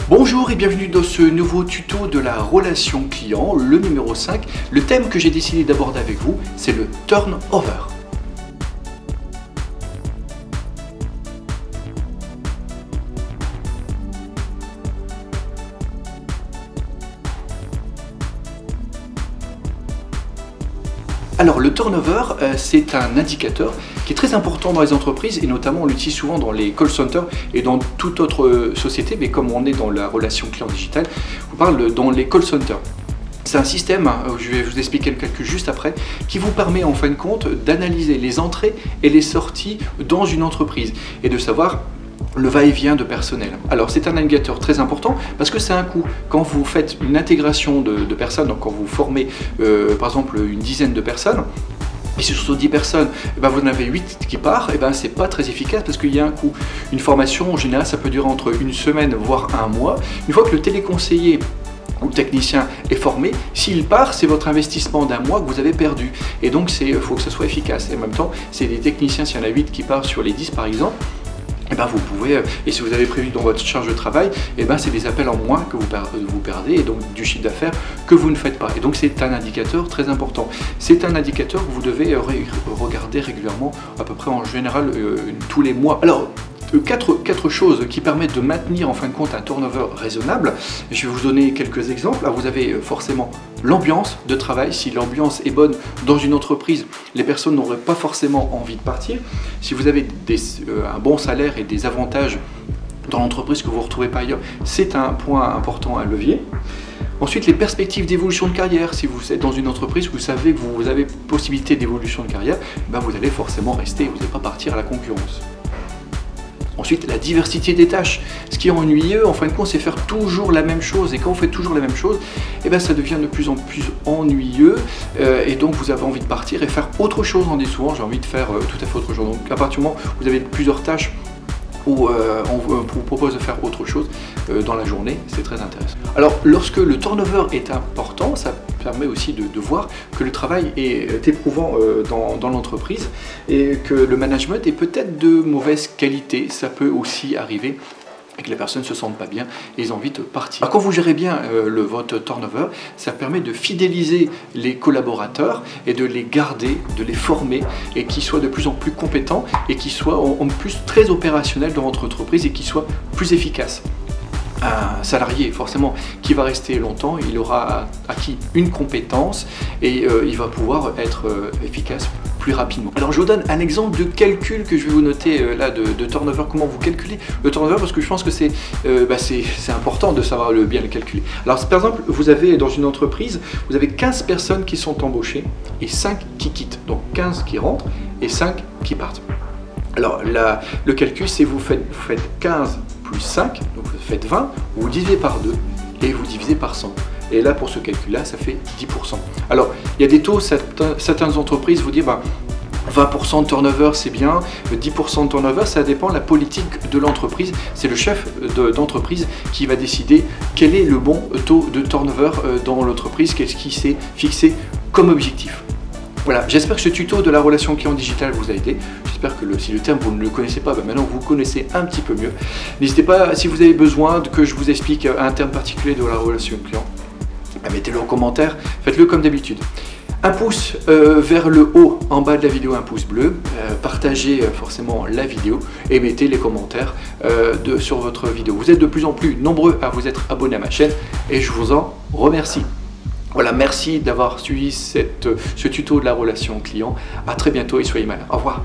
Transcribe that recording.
Bonjour et bienvenue dans ce nouveau tuto de la relation client, le numéro 5. Le thème que j'ai décidé d'aborder avec vous, c'est le turnover. Alors le turnover, c'est un indicateur qui est très important dans les entreprises et notamment on l'utilise souvent dans les call centers et dans toute autre société, mais comme on est dans la relation client digitale, on parle dans les call centers. C'est un système, je vais vous expliquer le calcul juste après, qui vous permet en fin de compte d'analyser les entrées et les sorties dans une entreprise et de savoir le va-et-vient de personnel. Alors c'est un indicateur très important parce que c'est un coût. Quand vous faites une intégration de personnes, donc quand vous formez par exemple une dizaine de personnes, et sur ces 10 personnes, vous en avez 8 qui partent, c'est pas très efficace parce qu'il y a un coût. Une formation en général ça peut durer entre une semaine voire un mois. Une fois que le téléconseiller ou le technicien est formé, s'il part, c'est votre investissement d'un mois que vous avez perdu. Et donc il faut que ça soit efficace. Et en même temps, c'est des techniciens, s'il y en a 8 qui partent sur les 10 par exemple, vous pouvez, et si vous avez prévu dans votre charge de travail, c'est des appels en moins que vous perdez et donc du chiffre d'affaires que vous ne faites pas. Et donc c'est un indicateur très important. C'est un indicateur que vous devez regarder régulièrement, à peu près en général tous les mois. Alors, quatre choses qui permettent de maintenir en fin de compte un turnover raisonnable. Je vais vous donner quelques exemples. Là, vous avez forcément l'ambiance de travail. Si l'ambiance est bonne dans une entreprise, les personnes n'auraient pas forcément envie de partir. Si vous avez un bon salaire et des avantages dans l'entreprise que vous ne retrouvez pas ailleurs, c'est un point important à levier. Ensuite, les perspectives d'évolution de carrière. Si vous êtes dans une entreprise, vous savez que vous avez possibilité d'évolution de carrière, vous allez forcément rester, vous n'allez pas partir à la concurrence. Ensuite, la diversité des tâches. Ce qui est ennuyeux, en fin de compte, c'est faire toujours la même chose. Et quand vous faites toujours la même chose, ça devient de plus en plus ennuyeux. Et donc, vous avez envie de partir et faire autre chose. On dit souvent, j'ai envie de faire tout à fait autre chose. Donc, à partir du moment où vous avez plusieurs tâches, où on vous propose de faire autre chose dans la journée, c'est très intéressant. Alors, lorsque le turnover est important, ça permet aussi de voir que le travail est éprouvant dans l'entreprise et que le management est peut-être de mauvaise qualité. Ça peut aussi arriver et que les personnes ne se sentent pas bien et ils ont envie de partir. Alors, quand vous gérez bien votre turnover, ça permet de fidéliser les collaborateurs et de les garder, de les former et qu'ils soient de plus en plus compétents et qu'ils soient en plus très opérationnels dans votre entreprise et qu'ils soient plus efficaces. Un salarié, forcément, qui va rester longtemps, il aura acquis une compétence et il va pouvoir être efficace plus rapidement. Alors je vous donne un exemple de calcul que je vais vous noter là de turnover, comment vous calculez le turnover, parce que je pense que c'est important de savoir bien le calculer. Alors par exemple, vous avez dans une entreprise, vous avez 15 personnes qui sont embauchées et 5 qui quittent. Donc 15 qui rentrent et 5 qui partent. Alors le calcul, c'est vous faites 15 plus 5, donc vous faites 20, vous divisez par 2 et vous divisez par 100. Et là, pour ce calcul-là, ça fait 10%. Alors, il y a des taux, certaines entreprises vous disent 20% de turnover, c'est bien, 10% de turnover, ça dépend de la politique de l'entreprise. C'est le chef d'entreprise qui va décider quel est le bon taux de turnover dans l'entreprise, qu'est-ce qui s'est fixé comme objectif. Voilà, j'espère que ce tuto de la relation client digitale vous a aidé. J'espère que si le terme vous ne le connaissez pas, maintenant vous connaissez un petit peu mieux. N'hésitez pas, si vous avez besoin que je vous explique un terme particulier de la relation client, mettez-le en commentaire, faites-le comme d'habitude. Un pouce vers le haut en bas de la vidéo, un pouce bleu, partagez forcément la vidéo et mettez les commentaires sur votre vidéo. Vous êtes de plus en plus nombreux à vous être abonnés à ma chaîne et je vous en remercie. Voilà, merci d'avoir suivi ce tuto de la relation client. À très bientôt et soyez malins. Au revoir.